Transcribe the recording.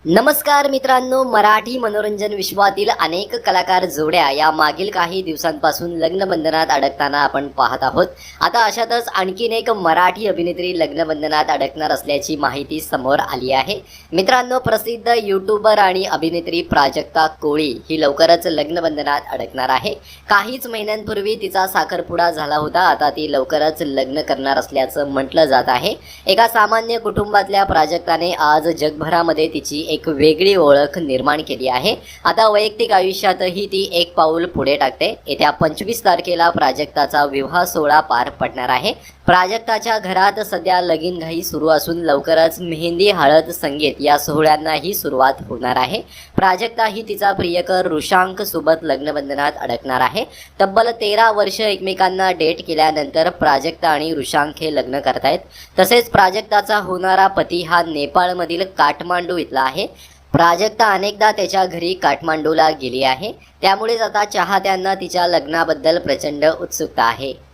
नमस्कार मित्रांनो, मराठी मनोरंजन विश्वातील अनेक कलाकार जोड्या या मागील काही दिवसांपासून लग्नबंधनात अडकताना आपण पाहत आहोत. आता अशातच आणखीन एक मराठी अभिनेत्री लग्नबंधनात अडकणार असल्याची माहिती समोर आली आहे. मित्रांनो, प्रसिद्ध यूट्यूबर आणि अभिनेत्री प्राजक्ता कोळी ही लवकरच लग्नबंधनात अडकणार आहे. काहीच महिन्यांपूर्वी तिचा साखरपुडा झाला होता. आता ती लवकरच लग्न करणार असल्याचं म्हटलं जात आहे. एका सामान्य कुटुंबातल्या प्राजक्ताने आज जगभरामध्ये तिची एक वेगळी ओळख निर्माण केली आहे. आता वैयक्तिक आयुष्यातही ती एक पाऊल पुढे टाकते. येत्या 25 तारखेला प्राजक्ताचा विवाह सोहळा पार पडणार आहे. प्राजक्ताच्या घरात सध्या लगीनघाई सुरू असून लवकरच मेहंदी, हळद, संगीत या सोहळ्यांनाही सुरुवात होणार आहे. प्राजक्ता ही तिचा प्रियकर रुशांक सोबत लग्नबंधनात अडकणार आहे. तब्बल 13 वर्ष एकमेकांना डेट केल्यानंतर प्राजक्ता आणि रुशांक हे लग्न करतायत. तसेच प्राजक्ताचा होणारा पती हा नेपाळमधील काठमांडू इथला आहे. प्राजक्ता अनेकदा त्याच्या घरी काठमांडूला गेली आहे. त्यामुळेच आता चाहत्यांना तिच्या लग्नाबद्दल प्रचंड उत्सुकता आहे.